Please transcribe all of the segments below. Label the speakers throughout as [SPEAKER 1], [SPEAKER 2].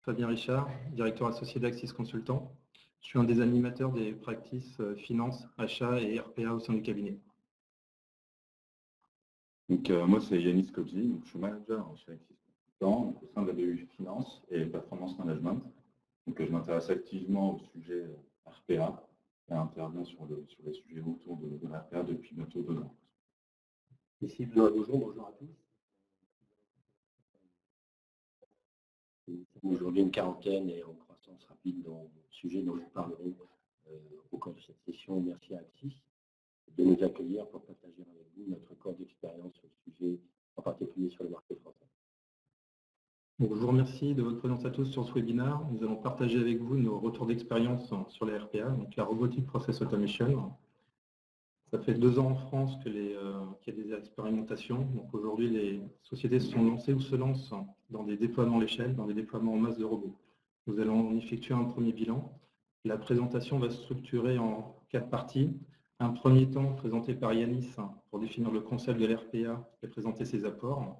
[SPEAKER 1] Fabien Richard, directeur associé d'Axis Consultant. Je suis un des animateurs des practices finance, achat et RPA au sein du cabinet.
[SPEAKER 2] Donc, moi, c'est Yanis Kobzi, donc je suis manager chez Axis Consultant, au sein de la BU Finance et Performance Management. Donc, je m'intéresse activement au sujet RPA et interviens sur les sujets autour de l'RPA depuis bientôt 2 ans.
[SPEAKER 3] Ici Benoît Gaujon, bonjour à tous. Nous sommes aujourd'hui une quarantaine et en croissance rapide dans le sujet dont nous parlerons au cours de cette session. Merci à Axis de nous accueillir pour partager avec vous notre corps d'expérience sur le sujet, en particulier sur le marché français.
[SPEAKER 1] Donc, je vous remercie de votre présence à tous sur ce webinaire. Nous allons partager avec vous nos retours d'expérience sur la RPA, donc la Robotic Process Automation. Ça fait 2 ans en France qu'il y a des expérimentations. Donc aujourd'hui, les sociétés se sont lancées ou se lancent dans des déploiements à l'échelle, dans des déploiements en masse de robots. Nous allons effectuer un premier bilan. La présentation va se structurer en 4 parties. Un premier temps présenté par Yanis pour définir le concept de l'RPA et présenter ses apports.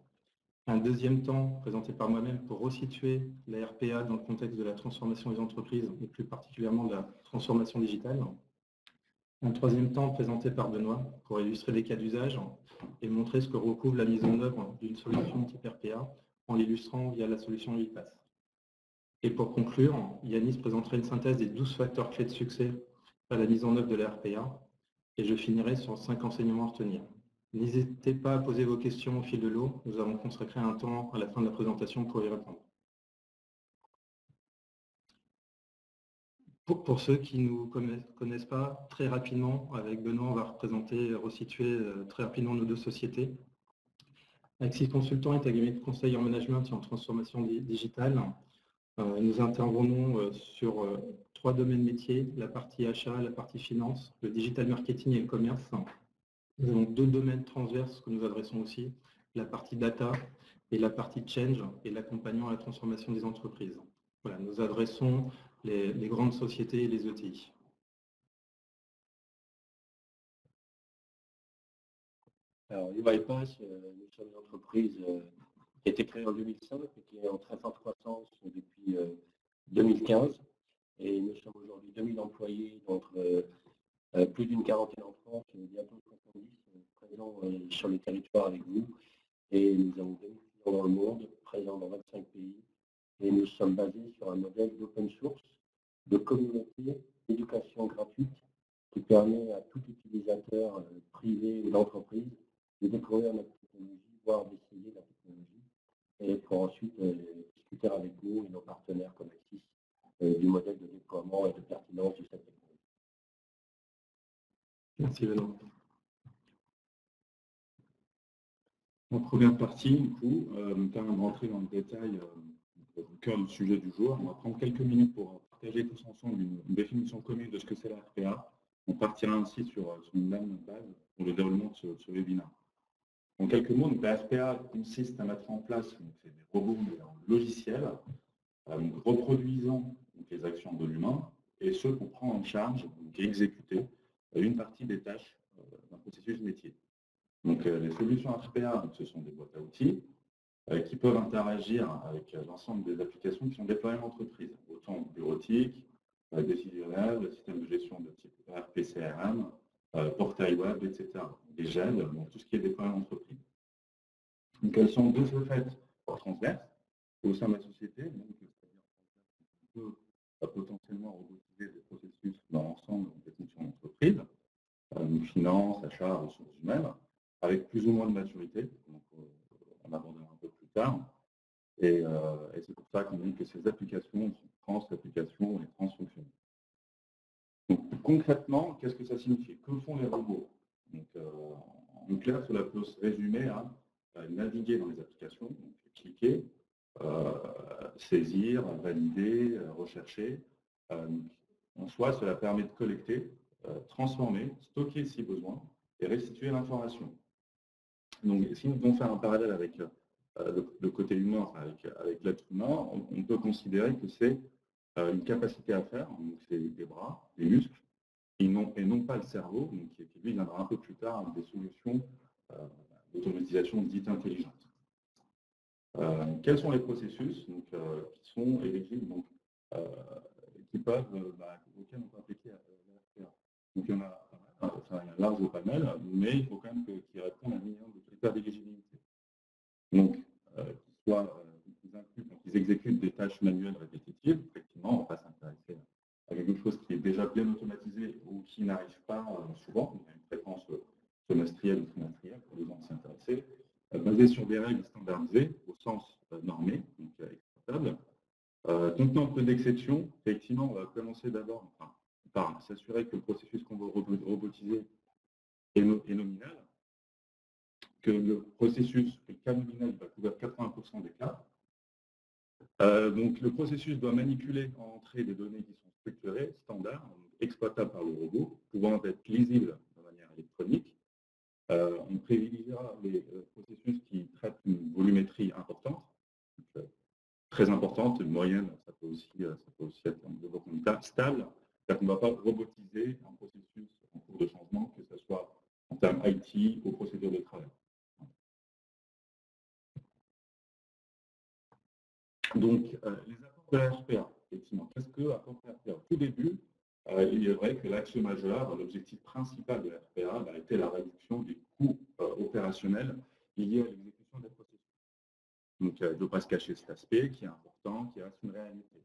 [SPEAKER 1] Un deuxième temps présenté par moi-même pour resituer la RPA dans le contexte de la transformation des entreprises et plus particulièrement de la transformation digitale. Un troisième temps présenté par Benoît pour illustrer les cas d'usage et montrer ce que recouvre la mise en œuvre d'une solution type RPA en l'illustrant via la solution UiPath. Et pour conclure, Yanis présentera une synthèse des 12 facteurs clés de succès à la mise en œuvre de la RPA et je finirai sur 5 enseignements à retenir. N'hésitez pas à poser vos questions au fil de l'eau. Nous avons consacré un temps à la fin de la présentation pour y répondre. Pour ceux qui ne nous connaissent pas, très rapidement, avec Benoît, on va resituer très rapidement nos 2 sociétés. Axis Consultant est un cabinet de conseil en management et en transformation digitale. Nous intervenons sur 3 domaines métiers, la partie achat, la partie finance, le digital marketing et le commerce. Nous avons 2 domaines transverses que nous adressons aussi, la partie data et la partie change et l'accompagnement à la transformation des entreprises. Voilà, nous adressons les grandes sociétés et les ETI.
[SPEAKER 3] Alors, UiPath, nous sommes une entreprise qui a été créée en 2005 et qui est en très forte croissance depuis 2015. Et nous sommes aujourd'hui 2000 employés, donc plus d'une quarantaine en France, bientôt 70 présents sur le territoire avec vous. Et nous avons 2000 clients dans le monde, présents dans 25 pays. Et nous sommes basés sur un modèle d'open source, de communauté, d'éducation gratuite, qui permet à tout utilisateur privé ou d'entreprise de découvrir notre technologie, voire d'essayer la technologie, et pour ensuite discuter avec nous et nos partenaires comme Axis du modèle de déploiement et de pertinence de cette technologie.
[SPEAKER 1] Merci Benoît.
[SPEAKER 2] En première partie, du coup, avant de rentrer dans le détail au cœur du sujet du jour, on va prendre quelques minutes pour partager tous ensemble une définition commune de ce que c'est la RPA. On partira ainsi sur une même base pour le déroulement de ce webinaire. En quelques mots, la RPA consiste à mettre en place des robots logiciels reproduisant les actions de l'humain et ce pour prendre en charge et exécuter une partie des tâches d'un processus métier. Donc, les solutions RPA, ce sont des boîtes à outils qui peuvent interagir avec l'ensemble des applications qui sont déployées en entreprise, autant bureautique, décisionnel, système de gestion de type ERP, CRM, portail web, etc. Des GEL, donc tout ce qui est déployé en entreprise. Donc, elles sont de ce fait transverses au sein de la société, donc c'est-à-dire qu'on peut potentiellement robotiser des processus dans l'ensemble des fonctions d'entreprise, finance, achat, ressources humaines, avec plus ou moins de maturité, donc on abordera un peu plus tard. Et c'est pour ça qu'on dit que ces applications sont trans-applications et transfonctionnelles. Donc concrètement, qu'est-ce que ça signifie? Que font les robots? Donc, en clair, cela peut se résumer à naviguer dans les applications, donc cliquer, saisir, valider, rechercher. En soi, cela permet de collecter, transformer, stocker si besoin et restituer l'information. Donc, si nous devons faire un parallèle avec le côté humain, avec l'être humain, on peut considérer que c'est une capacité à faire, donc c'est des bras, des muscles, et non pas le cerveau, donc qui lui viendra un peu plus tard avec des solutions d'automatisation dites intelligentes. Quels sont les processus donc, qui sont éligibles, donc, qui peuvent, auxquels on peut appliquer la RPA? Donc il y en a pas mal, enfin, il y a un large panel, mais il faut quand même qu'ils répondent à un minimum de critères d'éligibilité. Donc, qu'ils exécutent des tâches manuelles répétitives, effectivement, on ne va pas s'intéresser à quelque chose qui est déjà bien automatisé ou qui n'arrive pas souvent, il y a une fréquence semestrielle ou trimestrielle pour les gens s'y intéresser, basée sur des règles standardisées au sens normé, donc exploitable. Contenant peu d'exceptions, effectivement, on va commencer d'abord par s'assurer que le processus qu'on veut robotiser est nominal, que le processus, le cas nominal, va couvrir 80% des cas. Donc le processus doit manipuler en entrée des données qui sont structurées, standards, exploitables par le robot, pouvant être lisibles de manière électronique. On privilégiera les processus qui traitent une volumétrie importante, donc, très importante, moyenne, ça peut aussi être un développement stable, c'est-à-dire qu'on ne va pas robotiser un processus en cours de changement, que ce soit en termes IT ou procédures de travail. Donc, les apports de la RPA, effectivement, qu'est-ce que apporte la RPA? Au tout début, il est vrai que l'axe majeur, l'objectif principal de la RPA, était la réduction des coûts opérationnels liés à l'exécution des processus. Donc, je ne veux pas se cacher cet aspect qui est important, qui reste une réalité.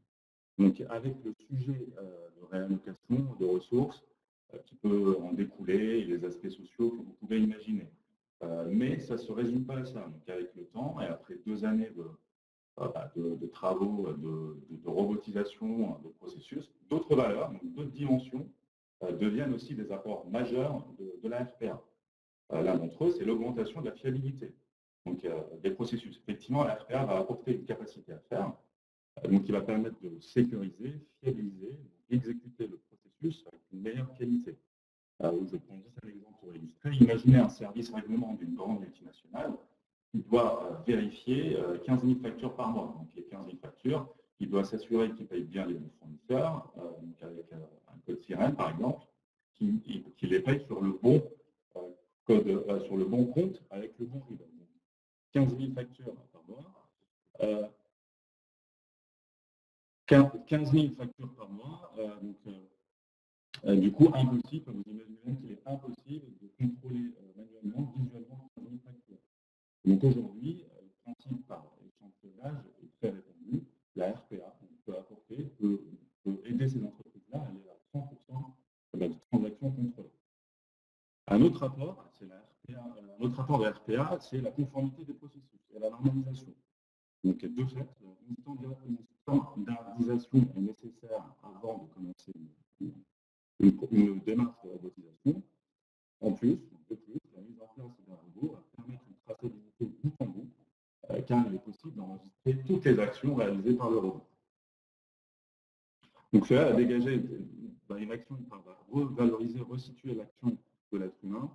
[SPEAKER 2] Donc, avec le sujet de réallocation de ressources, qui peut en découler, et les aspects sociaux que vous pouvez imaginer. Mais ça ne se résume pas à ça. Donc, avec le temps, et après 2 années de travaux de robotisation de processus, d'autres valeurs, d'autres dimensions deviennent aussi des apports majeurs de la RPA. L'un d'entre eux, c'est l'augmentation de la fiabilité des processus. Effectivement, la RPA va apporter une capacité à faire, donc qui va permettre de sécuriser, fiabiliser, exécuter le processus avec une meilleure qualité. Je prends juste un exemple pour illustrer. Imaginez un service règlement d'une grande multinationale qui doit vérifier 15 000 factures par mois. Donc, les 15 000 factures, il doit s'assurer qu'il paye bien les bons fournisseurs, donc avec un code sirène, par exemple, qu'il les paye sur le bon sur le bon compte avec le bon RIB. 15 000 factures par mois. 15 000 factures par mois, du coup, impossible, vous imaginez qu'il est impossible de contrôler manuellement, visuellement 15 000 factures. Donc aujourd'hui, le principe par échantillonnage est très répandu. La RPA peut aider ces entreprises-là à aller à 100% de transactions contrôlées. Un autre rapport, de la RPA, c'est la conformité des processus et la normalisation. Donc, de fait, une standardisation est nécessaire avant de commencer une démarche de robotisation. En plus, la mise en place d'un robot va permettre une traçabilité bout en bout, car il est possible d'enregistrer toutes les actions réalisées par le robot. Donc, cela a dégagé une action, va revaloriser, resituer l'action de l'être humain,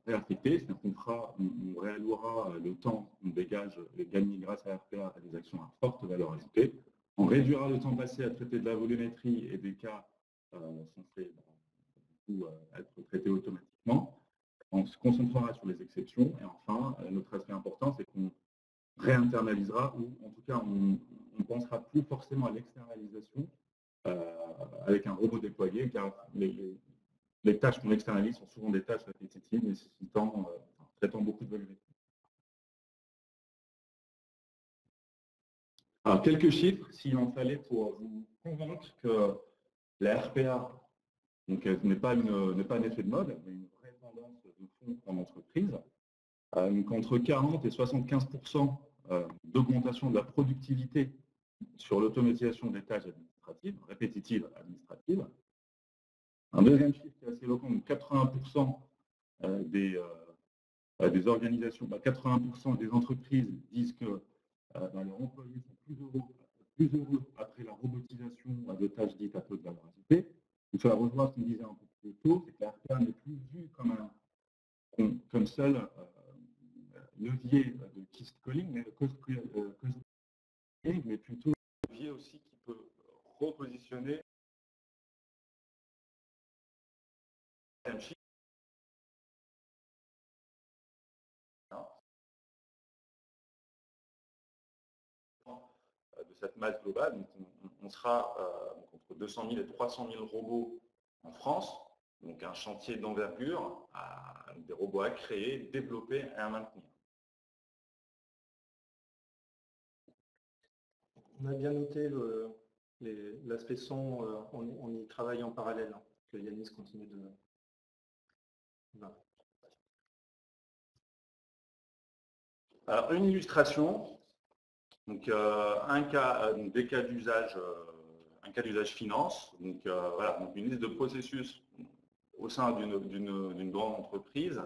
[SPEAKER 2] réaffecté, c'est-à-dire qu'on réallouera le temps qu'on dégage et gagner grâce à la RPA à des actions à forte valeur ajoutée. On réduira le temps passé à traiter de la volumétrie et des cas censés être traités automatiquement. On se concentrera sur les exceptions. Et enfin, notre aspect important, c'est qu'on réinternalisera, ou en tout cas, on ne pensera plus forcément à l'externalisation avec un robot déployé, car les tâches qu'on externalise sont souvent des tâches répétitives traitant beaucoup de volumétrie. Alors, quelques chiffres, s'il en fallait, pour vous convaincre que la RPA n'est pas un effet de mode, mais une vraie tendance de fond en entreprise. Donc, entre 40 et 75% d'augmentation de la productivité sur l'automatisation des tâches administratives, répétitives administratives. Un deuxième chiffre qui est assez éloquent, 80% des organisations, 80% des entreprises disent que leurs employés sont plus heureux après la robotisation de tâches dites à peu de valeur ajoutée. Donc, cela rejoint ce qu'on disait un peu plus tôt, c'est que la RPA n'est plus vue comme seul levier de cost calling, mais plutôt un levier aussi qui peut repositionner un chiffre. cette masse globale. Donc on sera entre 200 000 et 300 000 robots en France, donc un chantier d'envergure, des robots à créer, développer et à maintenir.
[SPEAKER 1] On a bien noté l'aspect son, on y travaille en parallèle, hein, que Yanis continue de... Voilà.
[SPEAKER 2] Alors, une illustration, donc des cas d'usage, un cas d'usage finance, donc voilà, donc une liste de processus au sein d'une grande entreprise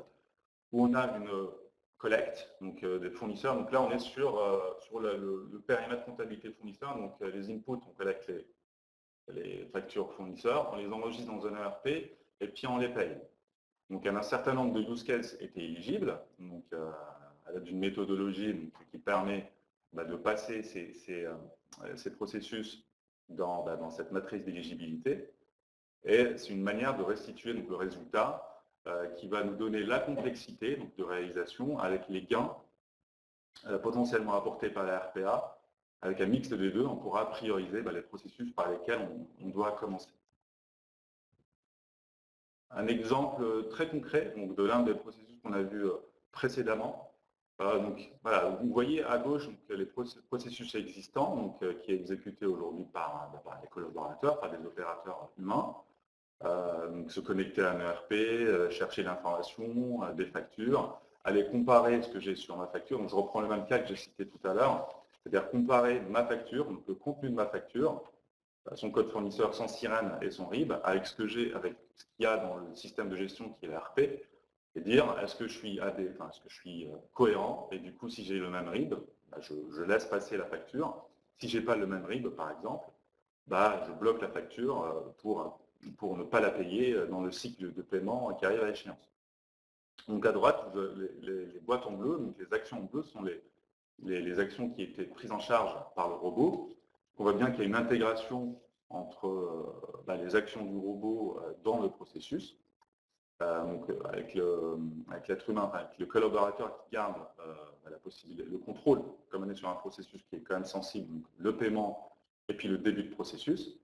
[SPEAKER 2] où on a une collecte, donc des fournisseurs. Donc là, on est sur le périmètre comptabilité fournisseur, donc les inputs, on collecte les factures fournisseurs, on les enregistre dans un ERP et puis on les paye. Donc un certain nombre de use cases étaient éligibles, donc à l'aide d'une méthodologie qui permet de passer ces processus dans cette matrice d'éligibilité. Et c'est une manière de restituer donc, le résultat qui va nous donner la complexité donc, de réalisation avec les gains potentiellement apportés par la RPA. Avec un mix des deux, on pourra prioriser les processus par lesquels on doit commencer. Un exemple très concret donc, de l'un des processus qu'on a vu précédemment. Donc, voilà, vous voyez à gauche donc, les processus existants donc, qui est exécuté aujourd'hui par des collaborateurs, par des opérateurs humains. Donc, se connecter à un ERP, chercher l'information, des factures, aller comparer ce que j'ai sur ma facture. Donc, je reprends le même cas que j'ai cité tout à l'heure, c'est-à-dire comparer ma facture, donc le contenu de ma facture, son code fournisseur, son sirène et son RIB, avec ce que j'ai, avec ce qu'il y a dans le système de gestion qui est l'ERP, et dire est-ce que je suis cohérent, et du coup si j'ai le même RIB, je laisse passer la facture. Si je n'ai pas le même RIB par exemple, je bloque la facture pour ne pas la payer dans le cycle de paiement qui arrive à l'échéance. Donc à droite, les boîtes en bleu, donc les actions en bleu sont les actions qui étaient prises en charge par le robot. On voit bien qu'il y a une intégration entre les actions du robot dans le processus, donc avec l'être humain, avec le collaborateur qui garde la possibilité, le contrôle, comme on est sur un processus qui est quand même sensible, donc le paiement et puis le début de processus.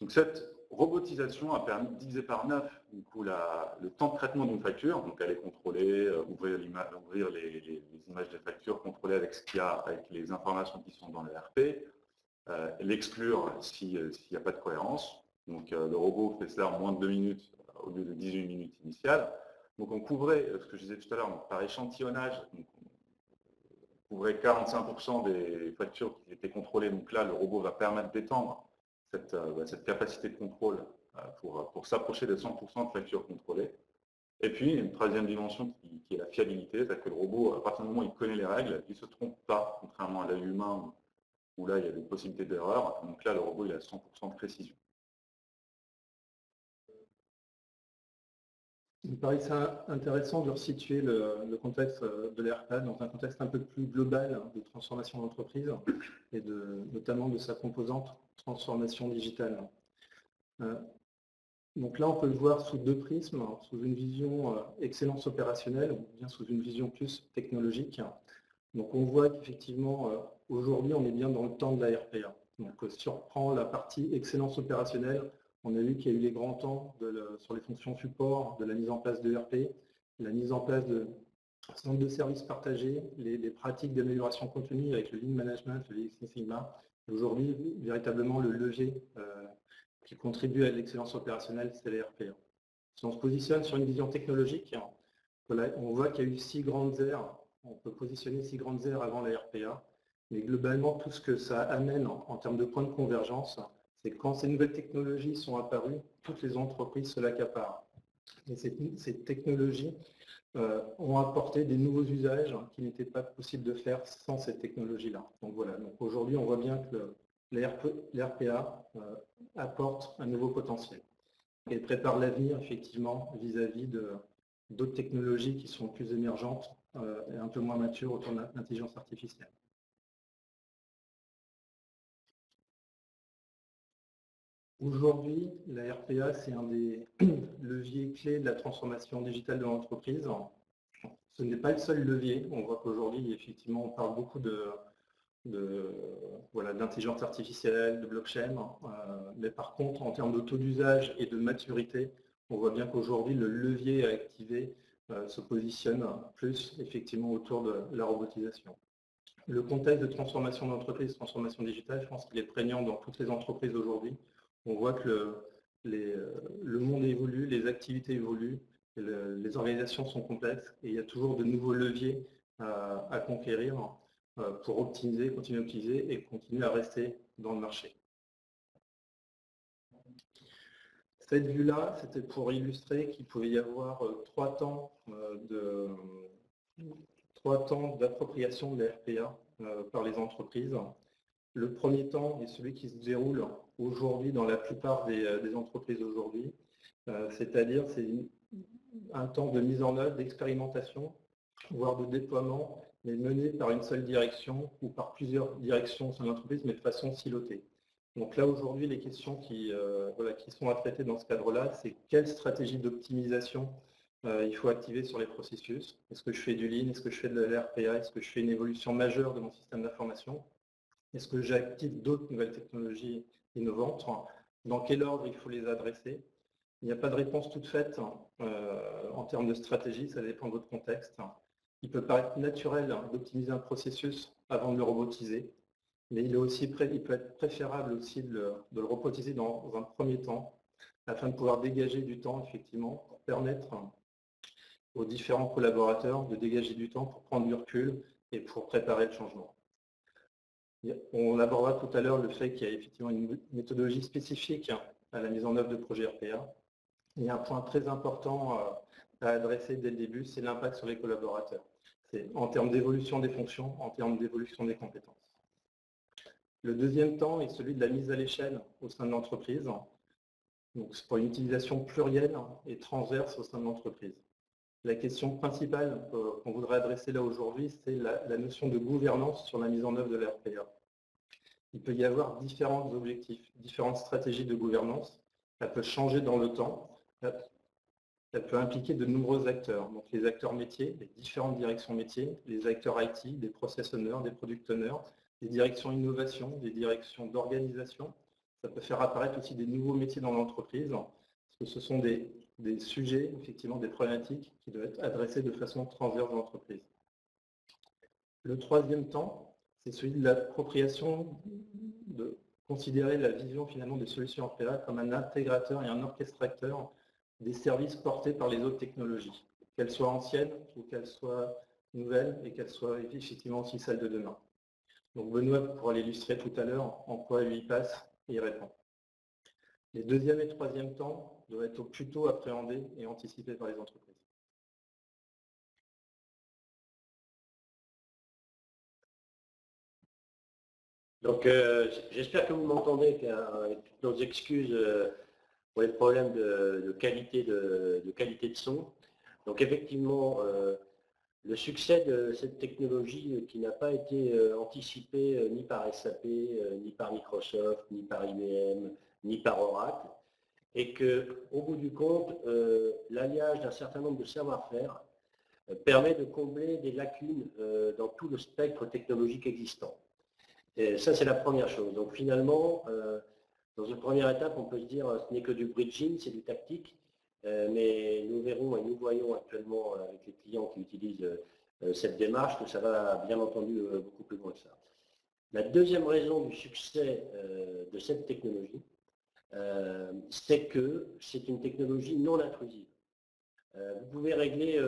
[SPEAKER 2] Donc cette robotisation a permis de diviser par 9 du coup, le temps de traitement d'une facture, donc aller contrôler, ouvrir les images des factures, contrôler avec ce qu'il y a, avec les informations qui sont dans le RP, l'exclure s'il n'y a pas de cohérence. Donc le robot fait cela en moins de 2 minutes au lieu de 18 minutes initiales. Donc on couvrait, ce que je disais tout à l'heure, par échantillonnage, on couvrait 45% des factures qui étaient contrôlées. Donc là, le robot va permettre d'étendre cette capacité de contrôle pour s'approcher des 100% de factures contrôlées. Et puis, une troisième dimension qui est la fiabilité, c'est-à-dire que le robot, à partir du moment où il connaît les règles, il ne se trompe pas, contrairement à l'œil humain, où là, il y a des possibilités d'erreur. Donc là, le robot, il a 100% de précision.
[SPEAKER 1] Il me paraît intéressant de resituer le contexte de l'ERPA dans un contexte un peu plus global de transformation d'entreprise et notamment de sa composante transformation digitale. Donc là, on peut le voir sous deux prismes, sous une vision excellence opérationnelle ou bien sous une vision plus technologique. Donc on voit qu'effectivement, aujourd'hui, on est bien dans le temps de la RPA. Donc si on reprend la partie excellence opérationnelle, on a vu qu'il y a eu les grands temps sur les fonctions support, de la mise en place de RP, la mise en place de centres de services partagés, les pratiques d'amélioration continue avec le Lean Management, le Lean Six Sigma. Aujourd'hui, véritablement, le levier qui contribue à l'excellence opérationnelle, c'est les RPA. Si on se positionne sur une vision technologique, on voit qu'il y a eu 6 grandes aires. On peut positionner 6 grandes aires avant la RPA. Mais globalement, tout ce que ça amène en termes de points de convergence, c'est que quand ces nouvelles technologies sont apparues, toutes les entreprises se l'accaparent. Et ces technologies ont apporté des nouveaux usages qui n'étaient pas possibles de faire sans cette technologie-là. Donc voilà, donc aujourd'hui, on voit bien que l'RPA apporte un nouveau potentiel et prépare l'avenir, effectivement, vis-à-vis d'autres technologies qui sont plus émergentes et un peu moins matures autour de l'intelligence artificielle. Aujourd'hui, la RPA, c'est un des leviers clés de la transformation digitale de l'entreprise. Ce n'est pas le seul levier. On voit qu'aujourd'hui, effectivement, on parle beaucoup de d'intelligence artificielle, de blockchain. Mais par contre, en termes de taux d'usage et de maturité, on voit bien qu'aujourd'hui, le levier à activer se positionne plus effectivement autour de la robotisation. Le contexte de transformation d'entreprise, transformation digitale, je pense qu'il est prégnant dans toutes les entreprises aujourd'hui. On voit que le monde évolue, les activités évoluent, les organisations sont complexes et il y a toujours de nouveaux leviers à conquérir pour optimiser, continuer à optimiser et continuer à rester dans le marché. Cette vue-là, c'était pour illustrer qu'il pouvait y avoir trois temps d'appropriation de la RPA par les entreprises. Le premier temps est celui qui se déroule aujourd'hui dans la plupart des entreprises aujourd'hui, c'est-à-dire c'est un temps de mise en œuvre, d'expérimentation, voire de déploiement, mais mené par une seule direction ou par plusieurs directions au sein de l'entreprise, mais de façon silotée. Donc là, aujourd'hui, les questions qui sont à traiter dans ce cadre-là, c'est quelle stratégie d'optimisation il faut activer sur les processus. Est-ce que je fais du Lean? Est-ce que je fais de l'RPA? Est-ce que je fais une évolution majeure de mon système d'information? Est-ce que j'active d'autres nouvelles technologies innovantes? Dans quel ordre il faut les adresser? Il n'y a pas de réponse toute faite en termes de stratégie, ça dépend de votre contexte. Il peut paraître naturel d'optimiser un processus avant de le robotiser, mais il peut être préférable aussi de le robotiser dans un premier temps, afin de pouvoir dégager du temps, effectivement, pour permettre aux différents collaborateurs de dégager du temps pour prendre du recul et pour préparer le changement. On abordera tout à l'heure le fait qu'il y a effectivement une méthodologie spécifique à la mise en œuvre de projets RPA. Il y a un point très important à adresser dès le début, c'est l'impact sur les collaborateurs. C'est en termes d'évolution des fonctions, en termes d'évolution des compétences. Le deuxième temps est celui de la mise à l'échelle au sein de l'entreprise. Donc c'est pour une utilisation plurielle et transverse au sein de l'entreprise. La question principale qu'on voudrait adresser là aujourd'hui, c'est la notion de gouvernance sur la mise en œuvre de la RPA. Il peut y avoir différents objectifs, différentes stratégies de gouvernance. Elle peut changer dans le temps. Elle peut impliquer de nombreux acteurs. Donc les acteurs métiers, les différentes directions métiers, les acteurs IT, des process owners, des product owners, des directions innovation, des directions d'organisation. Ça peut faire apparaître aussi des nouveaux métiers dans l'entreprise, parce que ce sont des sujets, effectivement, des problématiques qui doivent être adressées de façon transverse dans l'entreprise. Le troisième temps, c'est celui de l'appropriation, de considérer la vision finalement des solutions RPA comme un intégrateur et un orchestrateur des services portés par les autres technologies, qu'elles soient anciennes ou qu'elles soient nouvelles et qu'elles soient effectivement aussi celles de demain. Donc Benoît pourra l'illustrer tout à l'heure en quoi lui passe et y répond. Les deuxième et troisième temps doivent être plutôt appréhendés et anticipés par les entreprises.
[SPEAKER 3] Donc j'espère que vous m'entendez, avec toutes nos excuses pour les problèmes de qualité de son. Donc effectivement, le succès de cette technologie qui n'a pas été anticipé ni par SAP, ni par Microsoft, ni par IBM, ni par Oracle, et qu'au bout du compte, l'alliage d'un certain nombre de savoir-faire permet de combler des lacunes dans tout le spectre technologique existant. Et ça, c'est la première chose. Donc finalement, dans une première étape, on peut se dire ce n'est que du bridging, c'est du tactique, mais nous verrons et nous voyons actuellement avec les clients qui utilisent cette démarche que ça va bien entendu beaucoup plus loin que ça. La deuxième raison du succès de cette technologie, c'est que c'est une technologie non intrusive. Vous pouvez régler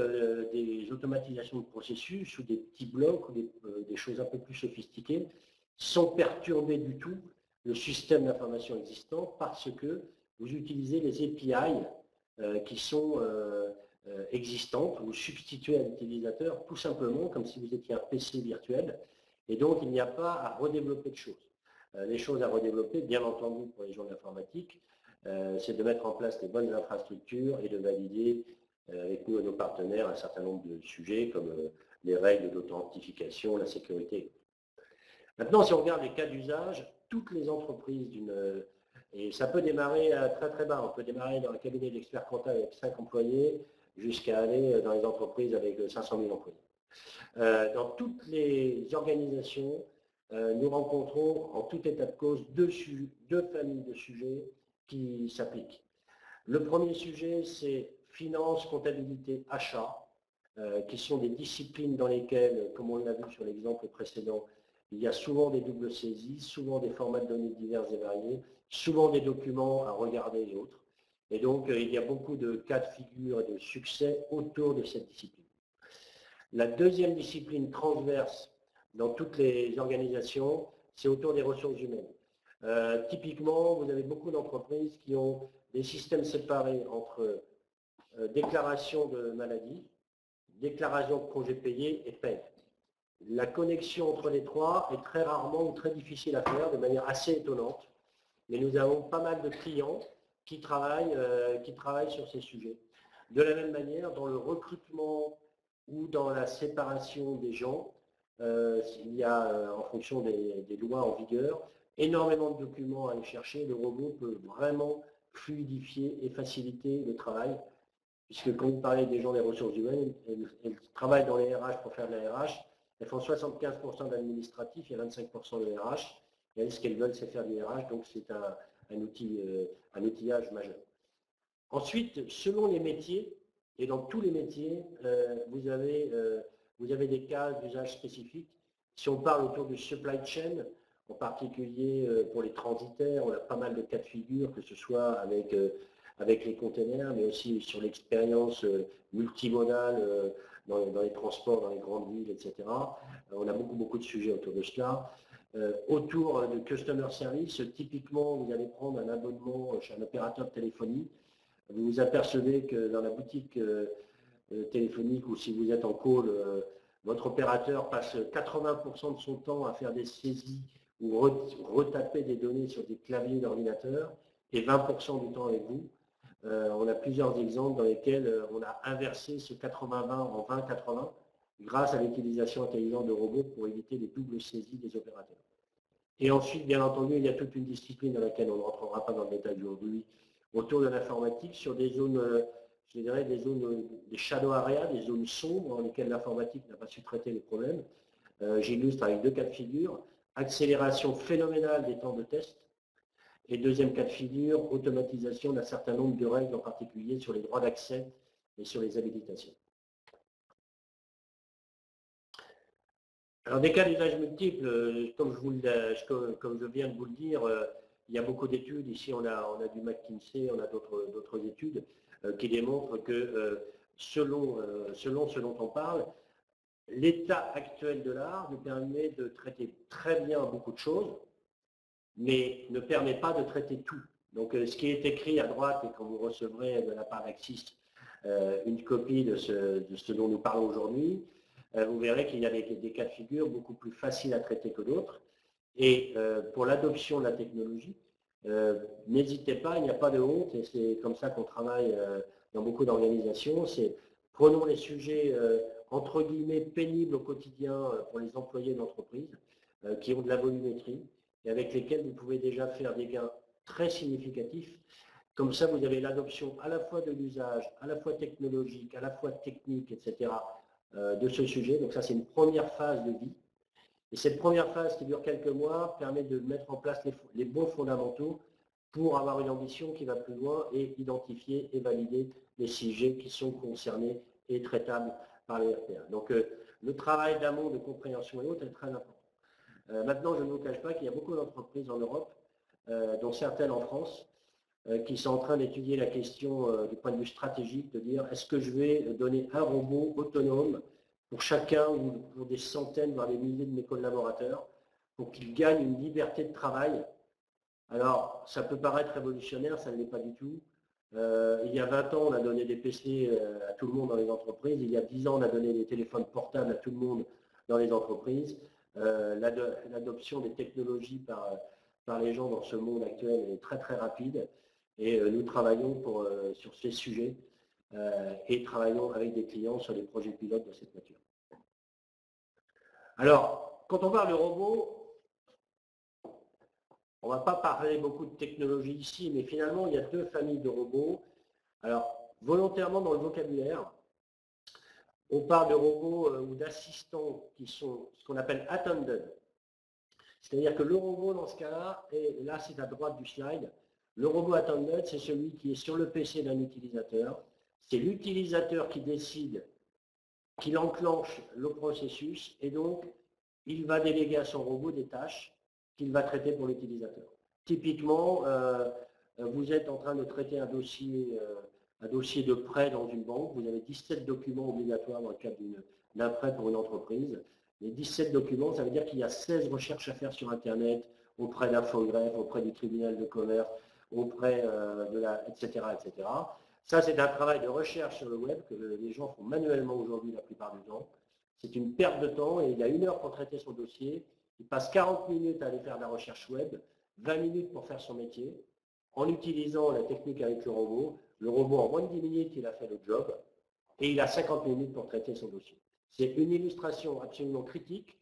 [SPEAKER 3] des automatisations de processus ou des petits blocs ou des choses un peu plus sophistiquées sans perturber du tout le système d'information existant parce que vous utilisez les API qui sont existantes, vous substituez à l'utilisateur tout simplement comme si vous étiez un PC virtuel et donc il n'y a pas à redévelopper de choses. Les choses à redévelopper, bien entendu pour les gens de l'informatique, c'est de mettre en place les bonnes infrastructures et de valider avec nous et nos partenaires un certain nombre de sujets comme les règles d'authentification, la sécurité. Maintenant, si on regarde les cas d'usage, toutes les entreprises et ça peut démarrer à très très bas, on peut démarrer dans un cabinet d'experts comptables avec 5 employés jusqu'à aller dans les entreprises avec 500 000 employés. Dans toutes les organisations, nous rencontrons en tout état de cause deux familles de sujets qui s'appliquent. Le premier sujet, c'est finance, comptabilité, achat, qui sont des disciplines dans lesquelles, comme on l'a vu sur l'exemple précédent, il y a souvent des doubles saisies, souvent des formats de données divers et variés, souvent des documents à regarder et autres. Et donc, il y a beaucoup de cas de figure et de succès autour de cette discipline. La deuxième discipline transverse dans toutes les organisations, c'est autour des ressources humaines. Typiquement, vous avez beaucoup d'entreprises qui ont des systèmes séparés entre déclaration de maladie, déclaration de congés payés et paie. La connexion entre les trois est très rarement ou très difficile à faire de manière assez étonnante, mais nous avons pas mal de clients qui travaillent sur ces sujets. De la même manière, dans le recrutement ou dans la séparation des gens, il y a, en fonction des lois en vigueur, énormément de documents à aller chercher. Le robot peut vraiment fluidifier et faciliter le travail, puisque quand vous parlez des gens des ressources humaines, elles travaillent dans les RH pour faire de la RH, elles font 75% d'administratif, il y a 25% de RH, et elles, ce qu'elles veulent, c'est faire du RH, donc c'est un outillage majeur. Ensuite, selon les métiers, et dans tous les métiers, vous avez des cas d'usage spécifiques. Si on parle autour du supply chain, en particulier pour les transitaires, on a pas mal de cas de figure, que ce soit avec les containers, mais aussi sur l'expérience multimodale dans les transports, dans les grandes villes, etc. On a beaucoup de sujets autour de cela. Autour de customer service, typiquement, vous allez prendre un abonnement chez un opérateur de téléphonie. Vous vous apercevez que dans la boutique téléphonique ou si vous êtes en call, votre opérateur passe 80% de son temps à faire des saisies ou retaper des données sur des claviers d'ordinateur et 20% du temps avec vous. On a plusieurs exemples dans lesquels on a inversé ce 80-20 en 20-80 grâce à l'utilisation intelligente de robots pour éviter les doubles saisies des opérateurs. Et ensuite, bien entendu, il y a toute une discipline dans laquelle on ne rentrera pas dans le détail aujourd'hui, autour de l'informatique, sur des zones, je dirais, des shadow areas, des zones sombres dans lesquelles l'informatique n'a pas su traiter les problèmes. J'illustre avec deux cas de figure. Accélération phénoménale des temps de test. Et deuxième cas de figure, automatisation d'un certain nombre de règles, en particulier sur les droits d'accès et sur les habilitations. Alors, des cas d'usage multiples, comme je viens de vous le dire, il y a beaucoup d'études. Ici, on a du McKinsey, on a d'autres études qui démontrent que selon ce dont on parle, l'état actuel de l'art nous permet de traiter très bien beaucoup de choses, mais ne permet pas de traiter tout. Donc, ce qui est écrit à droite, et quand vous recevrez de la part d'Axis une copie de ce dont nous parlons aujourd'hui, vous verrez qu'il y a des cas de figure beaucoup plus faciles à traiter que d'autres. Et pour l'adoption de la technologie, n'hésitez pas, il n'y a pas de honte, et c'est comme ça qu'on travaille dans beaucoup d'organisations. C'est prenons les sujets entre guillemets pénibles au quotidien pour les employés de l'entreprise qui ont de la volumétrie et avec lesquels vous pouvez déjà faire des gains très significatifs. Comme ça, vous avez l'adoption à la fois de l'usage, à la fois technologique, à la fois technique, etc. De ce sujet. Donc ça, c'est une première phase de vie. Et cette première phase qui dure quelques mois permet de mettre en place les bons fondamentaux pour avoir une ambition qui va plus loin et identifier et valider les sujets qui sont concernés et traitables par les RPA. Donc le travail d'amont, de compréhension et autres est très important. Maintenant, je ne vous cache pas qu'il y a beaucoup d'entreprises en Europe, dont certaines en France, qui sont en train d'étudier la question du point de vue stratégique, de dire est-ce que je vais donner un robot autonome pour chacun ou pour des centaines, voire des milliers de mes collaborateurs, pour qu'ils gagnent une liberté de travail. Alors, ça peut paraître révolutionnaire, ça ne l'est pas du tout. Il y a 20 ans, on a donné des PC à tout le monde dans les entreprises. Il y a 10 ans, on a donné des téléphones portables à tout le monde dans les entreprises. L'adoption des technologies par les gens dans ce monde actuel est très très rapide. Et nous travaillons sur ces sujets et travaillons avec des clients sur des projets pilotes de cette nature. Alors, quand on parle de robots, on ne va pas parler beaucoup de technologie ici, mais finalement, il y a deux familles de robots. Alors, volontairement dans le vocabulaire, on parle de robots ou d'assistants qui sont ce qu'on appelle attended. C'est-à-dire que le robot, dans ce cas-là, et là c'est à droite du slide, le robot attended, c'est celui qui est sur le PC d'un utilisateur. C'est l'utilisateur qui décide, qu'il enclenche le processus, et donc il va déléguer à son robot des tâches qu'il va traiter pour l'utilisateur. Typiquement, vous êtes en train de traiter un dossier de prêt dans une banque, vous avez 17 documents obligatoires dans le cadre d'un prêt pour une entreprise. Les 17 documents, ça veut dire qu'il y a 16 recherches à faire sur Internet, auprès d'Infogreffe, auprès du tribunal de commerce, auprès etc., etc. Ça, c'est un travail de recherche sur le web que les gens font manuellement aujourd'hui la plupart du temps. C'est une perte de temps et il a 1 heure pour traiter son dossier. Il passe 40 minutes à aller faire de la recherche web, 20 minutes pour faire son métier, en utilisant la technique avec le robot. Le robot, en moins de 10 minutes, il a fait le job et il a 50 minutes pour traiter son dossier. C'est une illustration absolument critique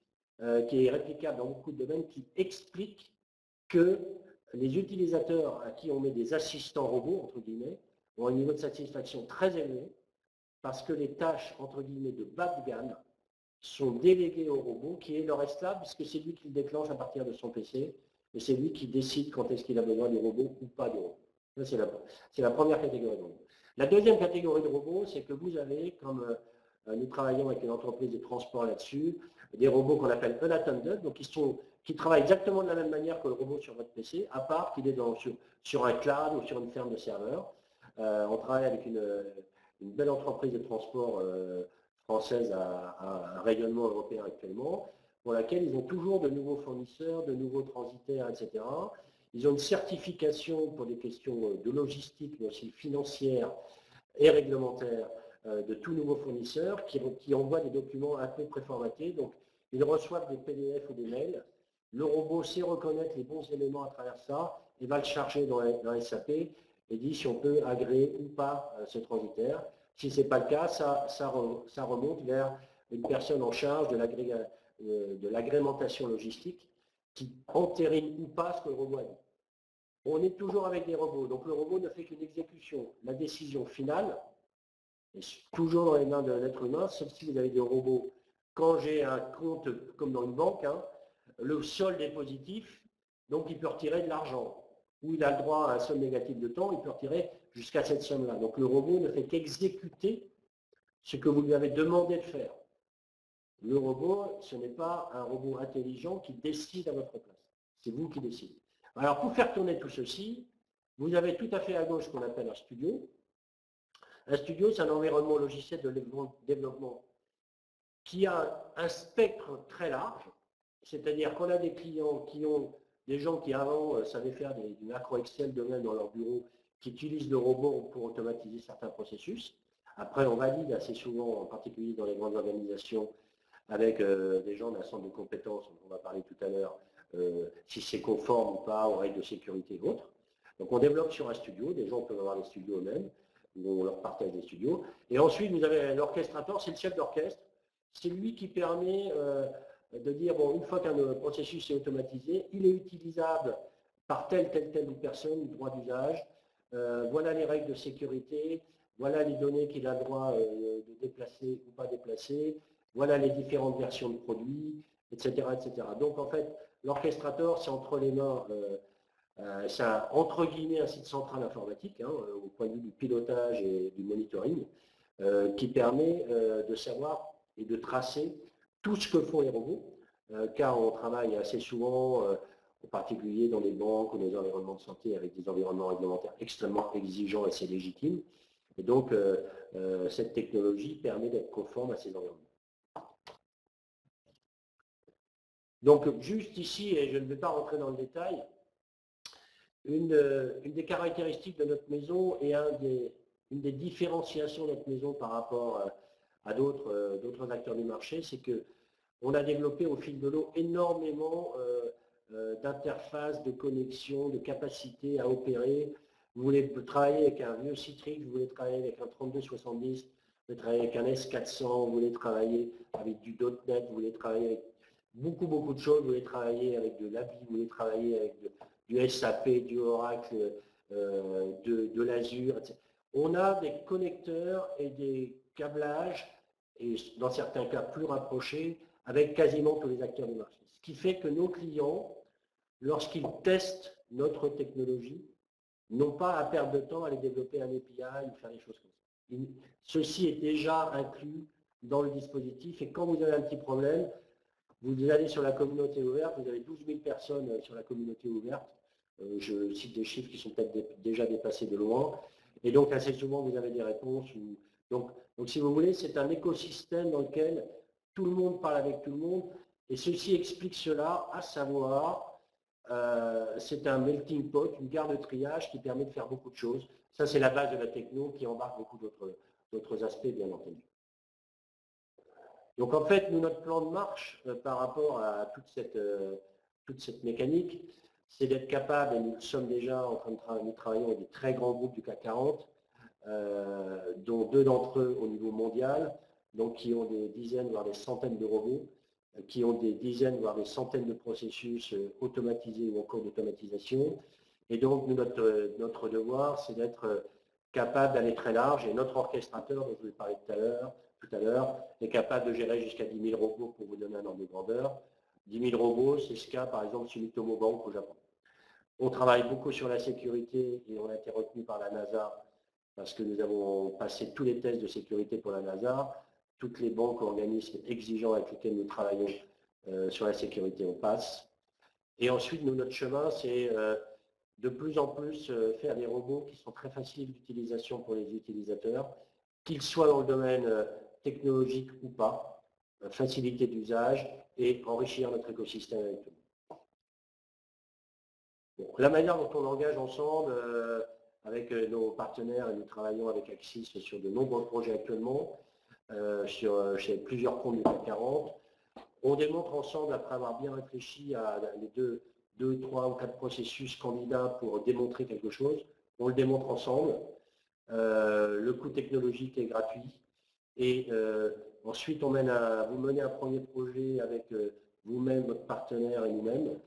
[SPEAKER 3] qui est réplicable dans beaucoup de domaines, qui explique que les utilisateurs à qui on met des assistants robots, entre guillemets, ont un niveau de satisfaction très élevé parce que les tâches, entre guillemets, de bas de gamme sont déléguées au robot qui est leur esclave, puisque c'est lui qui le déclenche à partir de son PC et c'est lui qui décide quand est-ce qu'il a besoin du robot ou pas du robot. C'est la première catégorie de robots. La deuxième catégorie de robots, c'est que vous avez, comme nous travaillons avec une entreprise de transport là-dessus, des robots qu'on appelle unattended, donc qui travaillent exactement de la même manière que le robot sur votre PC, à part qu'il est sur un cloud ou sur une ferme de serveurs. On travaille avec une belle entreprise de transport française à un rayonnement européen actuellement, pour laquelle ils ont toujours de nouveaux fournisseurs, de nouveaux transitaires, etc. Ils ont une certification pour des questions de logistique, mais aussi financières et réglementaires de tout nouveau fournisseur qui envoient des documents un peu préformatés. Donc, ils reçoivent des PDF ou des mails. Le robot sait reconnaître les bons éléments à travers ça et va le charger dans SAP et dit si on peut agréer ou pas ce transitaire. Si ce n'est pas le cas, ça remonte vers une personne en charge de l'agrémentation logistique qui entérine ou pas ce que le robot a dit. On est toujours avec des robots, donc le robot ne fait qu'une exécution. La décision finale est toujours dans les mains de l'être humain, sauf si vous avez des robots. Quand j'ai un compte, comme dans une banque, le solde est positif, donc il peut retirer de l'argent. Ou il a le droit à un solde négatif de temps, il peut retirer jusqu'à cette somme-là. Donc le robot ne fait qu'exécuter ce que vous lui avez demandé de faire. Le robot, ce n'est pas un robot intelligent qui décide à votre place. C'est vous qui décidez. Alors pour faire tourner tout ceci, vous avez tout à fait à gauche ce qu'on appelle un studio. Un studio, c'est un environnement logiciel de développement qui a un spectre très large, c'est-à-dire qu'on a des clients qui ont des gens qui avant savaient faire des macros Excel de même dans leur bureau, qui utilisent le robot pour automatiser certains processus. Après, on valide assez souvent, en particulier dans les grandes organisations, avec des gens d'un centre de compétences, dont on va parler tout à l'heure, si c'est conforme ou pas aux règles de sécurité et autres. Donc on développe sur un studio, des gens peuvent avoir des studios eux-mêmes, on leur partage des studios. Et ensuite, vous avez l'orchestrateur, c'est le chef d'orchestre. C'est lui qui permet de dire, bon, une fois qu'un processus est automatisé, il est utilisable par telle personne, droit d'usage, voilà les règles de sécurité, voilà les données qu'il a le droit de déplacer ou pas déplacer, voilà les différentes versions de produits, etc. etc. Donc en fait, l'orchestrateur, c'est entre les mains, c'est entre guillemets un site central informatique, au point de vue du pilotage et du monitoring, qui permet de savoir et de tracer tout ce que font les robots, car on travaille assez souvent, en particulier dans les banques ou dans les environnements de santé, avec des environnements réglementaires extrêmement exigeants et assez légitimes. Et donc, cette technologie permet d'être conforme à ces environnements. Donc, juste ici, et je ne vais pas rentrer dans le détail, une des caractéristiques de notre maison et une des différenciations de notre maison par rapport à d'autres acteurs du marché, c'est qu'on a développé au fil de l'eau énormément d'interfaces, de connexions, de capacités à opérer. Vous voulez travailler avec un vieux Citrix, vous voulez travailler avec un 3270, vous voulez travailler avec un S400, vous voulez travailler avec du .NET, vous voulez travailler avec beaucoup de choses, vous voulez travailler avec de l'API, vous voulez travailler avec du SAP, du Oracle, de l'Azure, etc. On a des connecteurs et des câblages, et dans certains cas plus rapprochés, avec quasiment tous les acteurs du marché. Ce qui fait que nos clients, lorsqu'ils testent notre technologie, n'ont pas à perdre de temps à aller développer un API ou faire des choses comme ça. Ceci est déjà inclus dans le dispositif et quand vous avez un petit problème, vous allez sur la communauté ouverte, vous avez 12 000 personnes sur la communauté ouverte. Je cite des chiffres qui sont peut-être déjà dépassés de loin. Et donc, assez souvent, vous avez des réponses. Donc, si vous voulez, c'est un écosystème dans lequel tout le monde parle avec tout le monde. Et ceci explique cela, à savoir, c'est un melting pot, une gare de triage qui permet de faire beaucoup de choses. Ça, c'est la base de la techno qui embarque beaucoup d'autres aspects, bien entendu. Donc en fait, nous, notre plan de marche par rapport à toute cette mécanique, c'est d'être capable, et nous sommes déjà en train de travailler, nous travaillons avec des très grands groupes du CAC 40, dont 2 d'entre eux au niveau mondial, donc qui ont des dizaines, voire des centaines de robots, qui ont des dizaines, voire des centaines de processus automatisés ou en cours d'automatisation. Et donc, notre devoir, c'est d'être capable d'aller très large. Et notre orchestrateur, dont je vous ai parlé tout à l'heure, est capable de gérer jusqu'à 10 000 robots pour vous donner un ordre de grandeur. 10 000 robots, c'est ce qu'a par exemple Sumitomo Bank au Japon. On travaille beaucoup sur la sécurité et on a été retenu par la NASA parce que nous avons passé tous les tests de sécurité pour la NASA. Toutes les banques, organismes exigeants avec lesquels nous travaillons sur la sécurité, on passe. Et ensuite, nous, notre chemin, c'est de plus en plus faire des robots qui sont très faciles d'utilisation pour les utilisateurs, qu'ils soient dans le domaine technologique ou pas, facilité d'usage et enrichir notre écosystème avec tout. Bon, la manière dont on engage ensemble avec nos partenaires, et nous travaillons avec Axis sur de nombreux projets actuellement, chez plusieurs comptes du CAC 40, on démontre ensemble, après avoir bien réfléchi à les deux, 3 ou 4 processus candidats pour démontrer quelque chose, on le démontre ensemble. Le coût technologique est gratuit. Et ensuite, vous menez un premier projet avec vous-même, votre partenaire et nous-mêmes.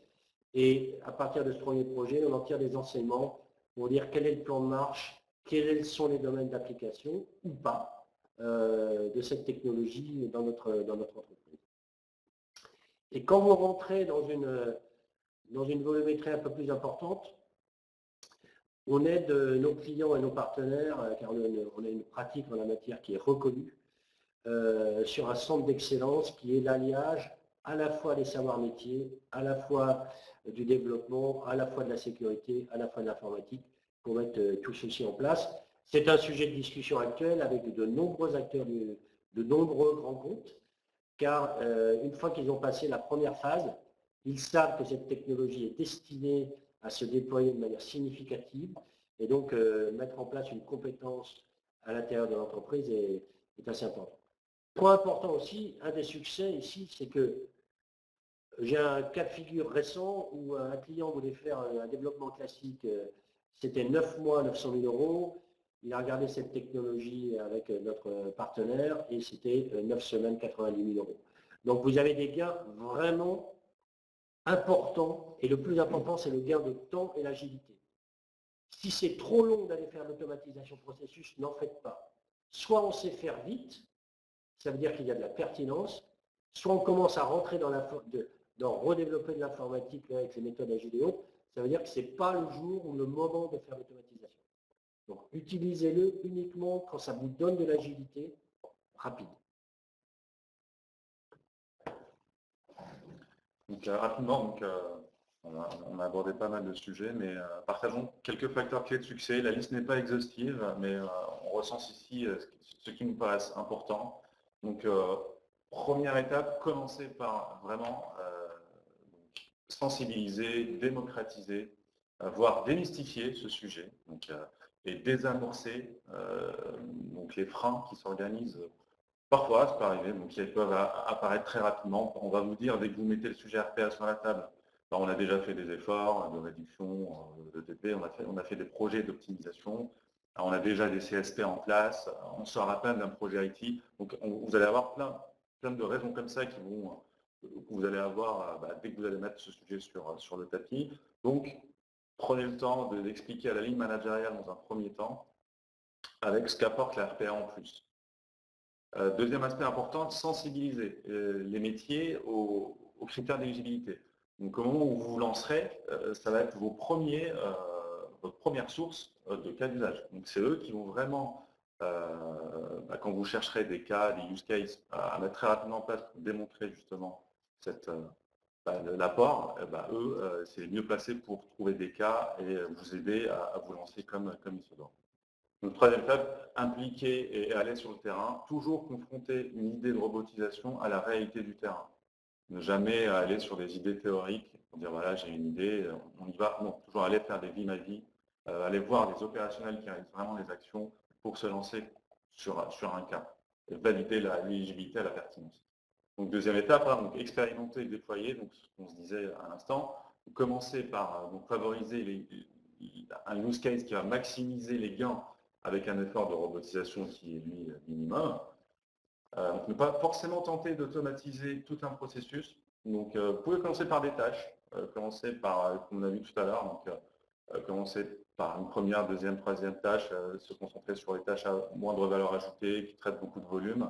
[SPEAKER 3] Et à partir de ce premier projet, on en tire des enseignements pour dire quel est le plan de marche, quels sont les domaines d'application ou pas de cette technologie dans notre entreprise. Et quand vous rentrez dans une volumétrie un peu plus importante, on aide nos clients et nos partenaires, car on a une pratique en la matière qui est reconnue, sur un centre d'excellence qui est l'alliage à la fois des savoirs métiers, à la fois du développement, à la fois de la sécurité, à la fois de l'informatique, pour mettre tout ceci en place. C'est un sujet de discussion actuel avec de nombreux acteurs, de nombreux grands comptes, car une fois qu'ils ont passé la première phase, ils savent que cette technologie est destinée à se déployer de manière significative, et donc mettre en place une compétence à l'intérieur de l'entreprise est assez important. Point important aussi, un des succès ici, c'est que j'ai un cas de figure récent où un client voulait faire un développement classique, c'était 9 mois, 900 000 euros. Il a regardé cette technologie avec notre partenaire et c'était 9 semaines, 90 000 euros. Donc vous avez des gains vraiment importants et le plus important, c'est le gain de temps et l'agilité. Si c'est trop long d'aller faire l'automatisation processus, n'en faites pas. Soit on sait faire vite, ça veut dire qu'il y a de la pertinence, soit on commence à rentrer dans redévelopper de l'informatique avec les méthodes Agileo, ça veut dire que ce n'est pas le jour ou le moment de faire l'automatisation. Donc utilisez-le uniquement quand ça vous donne de l'agilité rapide.
[SPEAKER 2] Donc rapidement, on a abordé pas mal de sujets, mais partageons quelques facteurs clés de succès. La liste n'est pas exhaustive, mais on recense ici ce qui nous paraît important. Donc première étape, commencer par vraiment sensibiliser, démocratiser, voire démystifier ce sujet, et désamorcer donc les freins qui s'organisent. Parfois, ça peut arriver, donc ils peuvent apparaître très rapidement. On va vous dire, dès que vous mettez le sujet RPA sur la table, on a déjà fait des efforts de réduction de TP, on a fait des projets d'optimisation, on a déjà des CSP en place, on sort à peine d'un projet IT. Donc vous allez avoir plein de raisons comme ça que vous allez avoir dès que vous allez mettre ce sujet sur le tapis. Donc prenez le temps d'expliquer à la ligne managériale dans un premier temps, avec ce qu'apporte la RPA en plus. Deuxième aspect important, sensibiliser les métiers aux
[SPEAKER 4] aux critères d'éligibilité. Donc au moment où vous vous lancerez, ça va être votre première source de cas d'usage. Donc c'est eux qui vont vraiment, quand vous chercherez des cas, des use cases à mettre très rapidement en place pour démontrer justement l'apport, eux, c'est mieux placé pour trouver des cas et vous aider à vous lancer comme il se doit. Donc, troisième étape, impliquer et aller sur le terrain, toujours confronter une idée de robotisation à la réalité du terrain. Ne jamais aller sur des idées théoriques pour dire voilà, j'ai une idée, on y va. Non, toujours aller faire des vie ma vie, aller voir des opérationnels qui réalisent vraiment les actions pour se lancer sur un cas et valider l'éligibilité à la pertinence. Donc, deuxième étape, donc expérimenter et déployer, donc ce qu'on se disait à l'instant, commencer par favoriser un use case qui va maximiser les gains avec un effort de robotisation qui est, lui, minimum. Donc, ne pas forcément tenter d'automatiser tout un processus. Donc, vous pouvez commencer par des tâches, commencer par, comme on a vu tout à l'heure, donc commencer par une première, deuxième, troisième tâche, se concentrer sur les tâches à moindre valeur ajoutée, qui traitent beaucoup de volume.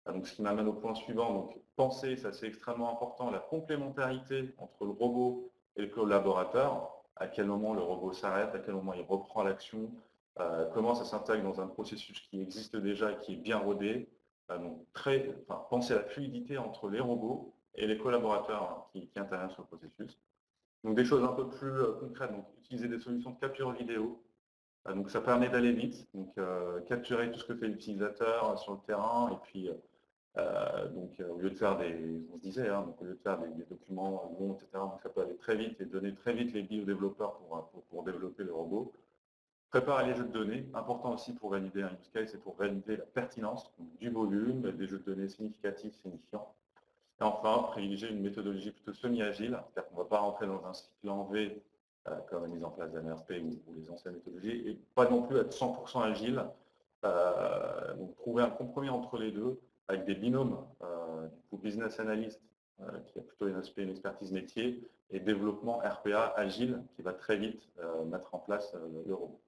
[SPEAKER 4] Donc, ce qui m'amène au point suivant, donc penser, ça c'est extrêmement important, la complémentarité entre le robot et le collaborateur, à quel moment le robot s'arrête, à quel moment il reprend l'action, comment ça s'intègre dans un processus qui existe déjà et qui est bien rodé. Donc penser à la fluidité entre les robots et les collaborateurs qui interviennent sur le processus. Donc des choses un peu plus concrètes, donc utiliser des solutions de capture vidéo. Donc ça permet d'aller vite, donc capturer tout ce que fait l'utilisateur sur le terrain et puis au lieu de faire on se disait, donc au lieu de faire des documents longs, etc., donc ça peut aller très vite et donner très vite les billes aux développeurs pour développer le robot. Préparer les jeux de données, important aussi pour valider un use case et pour valider la pertinence du volume, des jeux de données significatifs, signifiants. Et enfin, privilégier une méthodologie plutôt semi-agile, c'est-à-dire qu'on ne va pas rentrer dans un cycle en V comme la mise en place d'un ERP ou les anciennes méthodologies, et pas non plus être 100% agile. Donc trouver un compromis entre les deux, avec des binômes, du coup business analyst, qui a plutôt une expertise métier, et développement RPA agile, qui va très vite mettre en place le robot.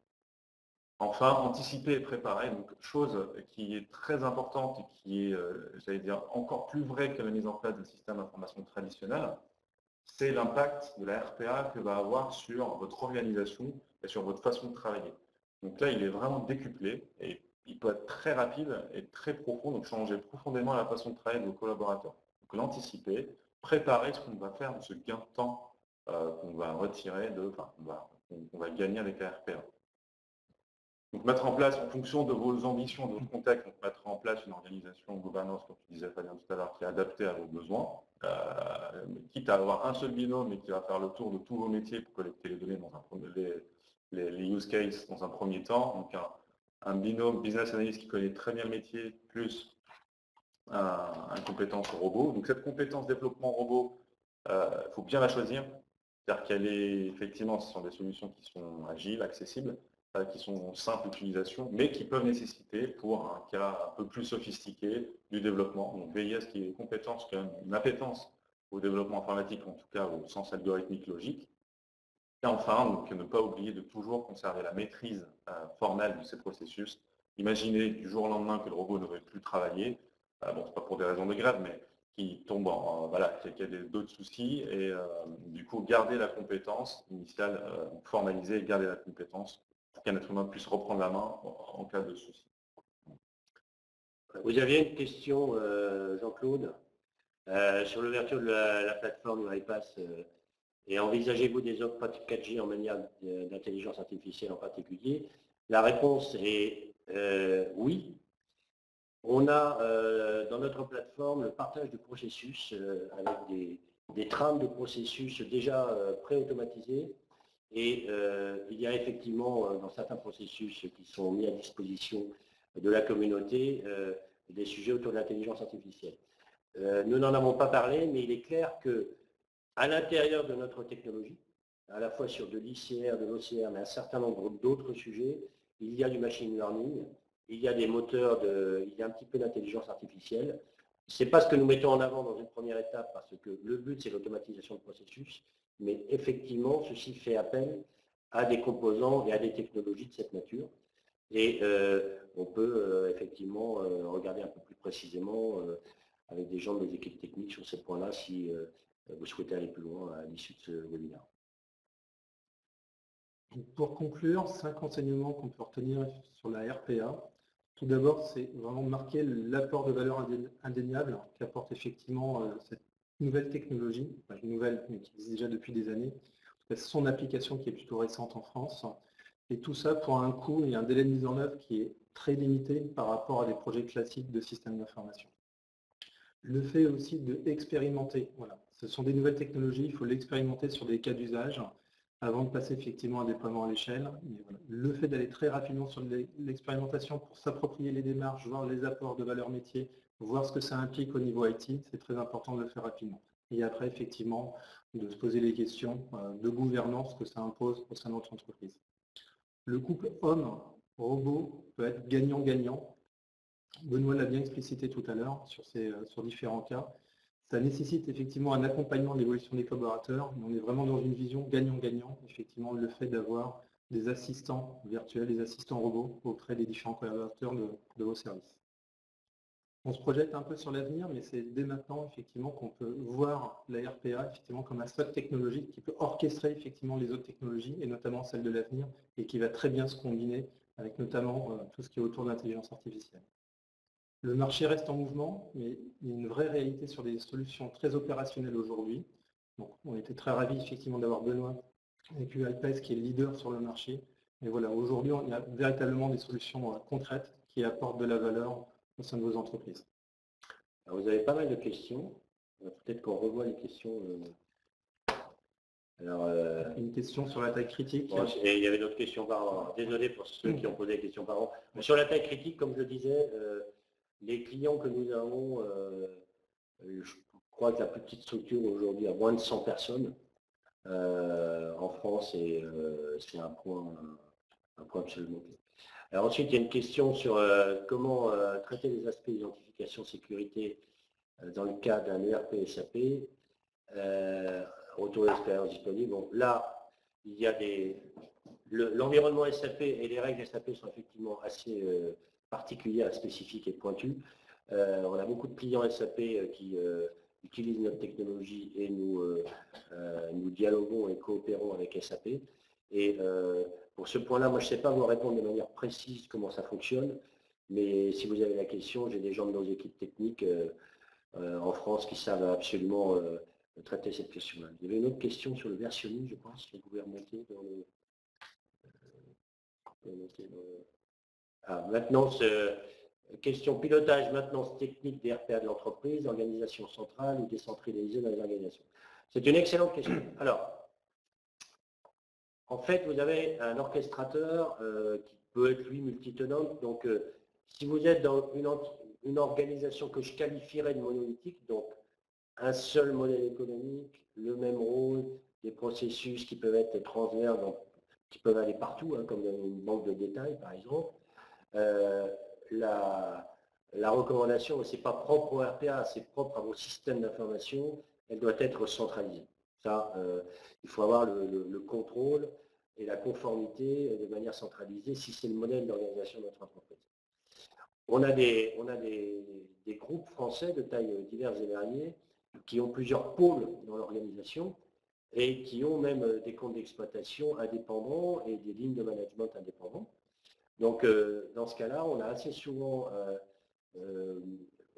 [SPEAKER 4] Enfin, anticiper et préparer, donc chose qui est très importante et qui est, j'allais dire, encore plus vraie que la mise en place d'un système d'information traditionnel, c'est l'impact de la RPA que va avoir sur votre organisation et sur votre façon de travailler. Donc là, il est vraiment décuplé et il peut être très rapide et très profond, donc changer profondément la façon de travailler de vos collaborateurs. Donc l'anticiper, préparer ce qu'on va faire de ce gain de temps qu'on va retirer, qu'on va gagner avec la RPA. Donc mettre en place, en fonction de vos ambitions, de votre contexte, donc mettre en place une organisation, une gouvernance, comme tu disais Fabien tout à l'heure, qui est adaptée à vos besoins, quitte à avoir un seul binôme et qui va faire le tour de tous vos métiers pour collecter les données dans les use cases dans un premier temps. Donc un binôme business analyst qui connaît très bien le métier, plus une compétence robot. Donc cette compétence développement robot, il faut bien la choisir. C'est-à-dire qu'elle est, effectivement, ce sont des solutions qui sont agiles, accessibles, qui sont simples d'utilisation, mais qui peuvent nécessiter, pour un cas un peu plus sophistiqué, du développement. Donc veiller à ce qu'il y ait des compétences, quand même, une appétence au développement informatique, en tout cas au sens algorithmique logique. Et enfin, donc, ne pas oublier de toujours conserver la maîtrise formelle de ces processus. Imaginez du jour au lendemain que le robot ne va plus travailler, bon, c'est pas pour des raisons de grève, mais qui tombe qu'il y a d'autres soucis, et du coup garder la compétence initiale, formaliser et garder la compétence pour qu'un être humain puisse reprendre la main en cas de souci.
[SPEAKER 3] Vous aviez une question, Jean-Claude, sur l'ouverture de la plateforme UiPath, et envisagez-vous des autres pratiques 4G en matière d'intelligence artificielle en particulier? La réponse est oui. On a dans notre plateforme le partage de processus avec des trames de processus déjà pré-automatisés. Et il y a effectivement dans certains processus qui sont mis à disposition de la communauté des sujets autour de l'intelligence artificielle. Nous n'en avons pas parlé, mais il est clair qu'à l'intérieur de notre technologie, à la fois sur de l'ICR, de l'OCR, mais un certain nombre d'autres sujets, il y a du machine learning, il y a des moteurs, il y a un petit peu d'intelligence artificielle. Ce n'est pas ce que nous mettons en avant dans une première étape, parce que le but, c'est l'automatisation de processus, mais effectivement, ceci fait appel à des composants et à des technologies de cette nature. Et on peut effectivement regarder un peu plus précisément avec des gens de nos équipes techniques sur ces points-là, si vous souhaitez aller plus loin à l'issue de ce webinaire.
[SPEAKER 1] Pour conclure, 5 enseignements qu'on peut retenir sur la RPA. Tout d'abord, c'est vraiment marquer l'apport de valeur indéniable qu'apporte effectivement cette nouvelle technologie, enfin, nouvelle, mais qui existe déjà depuis des années. Son application qui est plutôt récente en France. Et tout ça pour un coût et un délai de mise en œuvre qui est très limité par rapport à des projets classiques de système d'information. Le fait aussi d'expérimenter. Voilà. Ce sont des nouvelles technologies, il faut l'expérimenter sur des cas d'usage avant de passer effectivement à un déploiement à l'échelle. Voilà. Le fait d'aller très rapidement sur l'expérimentation pour s'approprier les démarches, voir les apports de valeur métier, voir ce que ça implique au niveau IT, c'est très important de le faire rapidement. Et après, effectivement, de se poser les questions de gouvernance que ça impose au sein de notre entreprise. Le couple homme-robot peut être gagnant-gagnant. Benoît l'a bien explicité tout à l'heure sur différents cas. Ça nécessite effectivement un accompagnement de l'évolution des collaborateurs, mais on est vraiment dans une vision gagnant-gagnant, effectivement, le fait d'avoir des assistants virtuels, des assistants robots auprès des différents collaborateurs de vos services. On se projette un peu sur l'avenir, mais c'est dès maintenant effectivement qu'on peut voir la RPA effectivement comme un stock technologique qui peut orchestrer effectivement les autres technologies, et notamment celle de l'avenir, et qui va très bien se combiner avec notamment tout ce qui est autour de l'intelligence artificielle. Le marché reste en mouvement, mais il y a une vraie réalité sur des solutions très opérationnelles aujourd'hui. Donc, on était très ravis effectivement d'avoir Benoît avec UiPath qui est leader sur le marché. Et voilà, aujourd'hui, il y a véritablement des solutions concrètes qui apportent de la valeur au sein de vos entreprises.
[SPEAKER 3] Alors, vous avez pas mal de questions. Peut-être qu'on revoit les questions. Alors,
[SPEAKER 1] une question sur la taille critique.
[SPEAKER 3] Bon, et il y avait d'autres questions par an. Désolé pour ceux qui ont posé des questions par an. Mais sur la taille critique, comme je disais, les clients que nous avons, je crois que la plus petite structure aujourd'hui a moins de 100 personnes en France, et c'est un point absolument clé. Alors ensuite, il y a une question sur comment traiter les aspects d'identification sécurité dans le cas d'un ERP SAP, retour d'expérience disponible. Bon, là, il y a l'environnement SAP et les règles SAP sont effectivement assez particulières, spécifiques et pointues. On a beaucoup de clients SAP qui utilisent notre technologie, et nous dialoguons et coopérons avec SAP. Et pour ce point-là, moi je ne sais pas vous répondre de manière précise comment ça fonctionne, mais si vous avez la question, j'ai des gens de nos équipes techniques en France qui savent absolument traiter cette question-là. Il y avait une autre question sur le versionning, je pense, que vous pouvez remonter dans le... maintenance, question pilotage, maintenance technique des RPA de l'entreprise, organisation centrale ou décentralisée dans les organisations. C'est une excellente question. Alors, en fait, vous avez un orchestrateur qui peut être, lui, multitenant. Donc, si vous êtes dans une organisation que je qualifierais de monolithique, donc un seul modèle économique, le même rôle, des processus qui peuvent être transverses, donc, qui peuvent aller partout, hein, comme dans une banque de détails, par exemple, la recommandation, ce n'est pas propre au RPA, c'est propre à vos systèmes d'information, elle doit être centralisée. Ça, il faut avoir le contrôle et la conformité de manière centralisée si c'est le modèle d'organisation de notre entreprise. On a des groupes français de tailles diverses et variées qui ont plusieurs pôles dans l'organisation et qui ont même des comptes d'exploitation indépendants et des lignes de management indépendants. Donc, dans ce cas-là, on a assez souvent,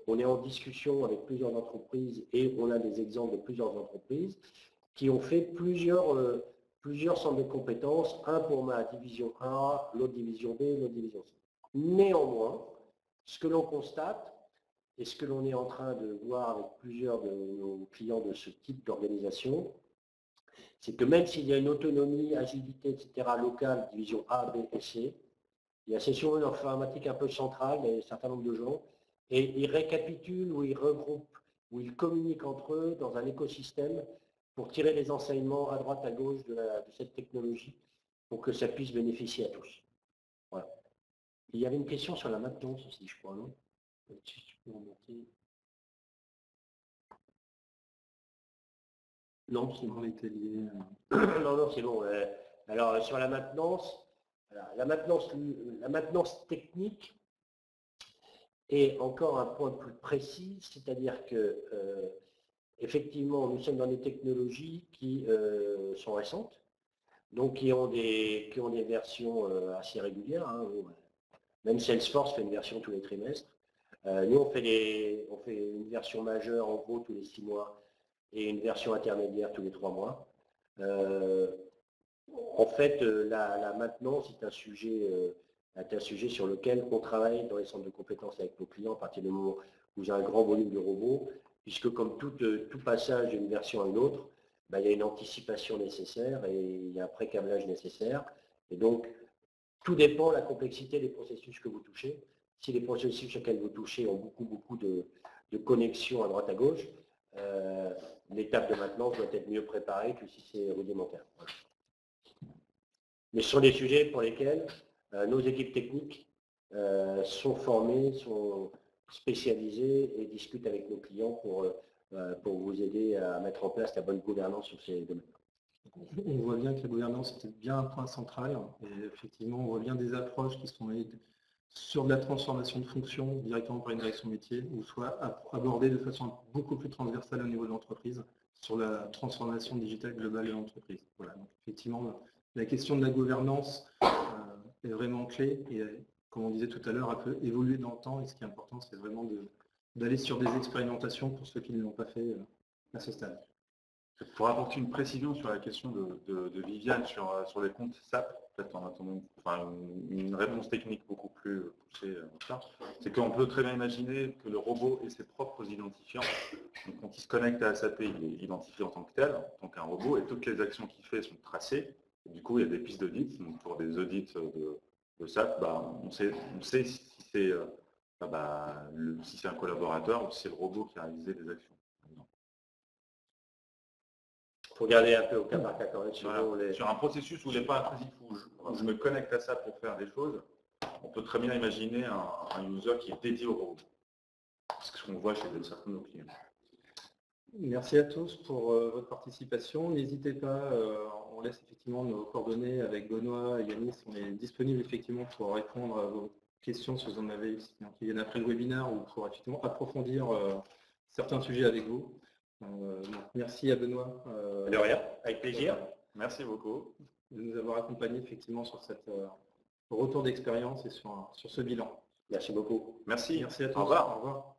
[SPEAKER 3] on est en discussion avec plusieurs entreprises et on a des exemples de plusieurs entreprises qui ont fait plusieurs centres de compétences, un pour ma division A, l'autre division B, l'autre division C. Néanmoins, ce que l'on constate et ce que l'on est en train de voir avec plusieurs de nos clients de ce type d'organisation, c'est que même s'il y a une autonomie, agilité, etc., locale, division A, B et C, il y a souvent une informatique un peu centrale, il y a un certain nombre de gens, et ils récapitulent ou ils regroupent, ou ils communiquent entre eux dans un écosystème pour tirer les enseignements à droite, à gauche de cette technologie, pour que ça puisse bénéficier à tous. Voilà. Il y avait une question sur la maintenance aussi, je crois, non? Si tu peux remonter.
[SPEAKER 1] Non, c'est bon, était lié.
[SPEAKER 3] Non, c'est bon. Alors, sur la maintenance, la maintenance technique est encore un point plus précis, c'est-à-dire que effectivement, nous sommes dans des technologies qui sont récentes, donc qui ont des versions assez régulières. Hein. Même Salesforce fait une version tous les trimestres. Nous, on fait une version majeure, en gros, tous les 6 mois, et une version intermédiaire tous les 3 mois. En fait, la maintenance est un sujet sur lequel on travaille dans les centres de compétences avec nos clients à partir du moment où j'ai un grand volume de robots, puisque comme tout passage d'une version à une autre, il y a une anticipation nécessaire et il y a un pré-câblage nécessaire. Et donc, tout dépend de la complexité des processus que vous touchez. Si les processus sur lesquels vous touchez ont beaucoup de connexions à droite à gauche, l'étape de maintenance doit être mieux préparée que si c'est rudimentaire. Voilà. Mais ce sont des sujets pour lesquels nos équipes techniques sont formées, sont spécialisées et discutent avec nos clients pour vous aider à mettre en place la bonne gouvernance sur ces domaines.
[SPEAKER 1] On voit bien que la gouvernance était bien un point central et effectivement on voit bien des approches qui sont sur de la transformation de fonction directement par une direction métier ou soit abordées de façon beaucoup plus transversale au niveau de l'entreprise sur la transformation digitale globale de l'entreprise. Voilà, donc effectivement la question de la gouvernance est vraiment clé et comme on disait tout à l'heure, elle peut évoluer dans le temps et ce qui est important c'est vraiment d'aller sur des expérimentations pour ceux qui ne l'ont pas fait à ce stade.
[SPEAKER 4] Pour apporter une précision sur la question de Viviane sur les comptes SAP, peut-être en attendant une réponse technique beaucoup plus poussée, c'est qu'on peut très bien imaginer que le robot ait ses propres identifiants. Donc, quand il se connecte à SAP, il est identifié en tant que tel, en tant qu'un robot, et toutes les actions qu'il fait sont tracées. Et du coup, il y a des pistes d'audit. Donc, pour des audits de SAP, on sait si c'est un collaborateur ou si c'est le robot qui a réalisé des actions.
[SPEAKER 3] Il faut regarder un peu au cas par cas quand même.
[SPEAKER 4] Sur un processus où il n'est pas intrusif, où je me connecte à ça pour faire des choses, on peut très bien imaginer un user qui est dédié au robot. C'est ce qu'on voit chez certains de nos clients.
[SPEAKER 1] Merci à tous pour votre participation. N'hésitez pas, on laisse effectivement nos coordonnées avec Benoît et Yanis. On est disponible effectivement pour répondre à vos questions si vous en avez qui viennent après le webinaire ou pour effectivement approfondir certains sujets avec vous. Merci à Benoît.
[SPEAKER 3] De rien, avec plaisir.
[SPEAKER 4] Merci beaucoup.
[SPEAKER 1] De nous avoir accompagnés effectivement sur cette retour d'expérience et sur ce bilan.
[SPEAKER 3] Merci beaucoup.
[SPEAKER 4] Merci.
[SPEAKER 1] Merci à tous.
[SPEAKER 4] Au revoir.
[SPEAKER 1] Au revoir.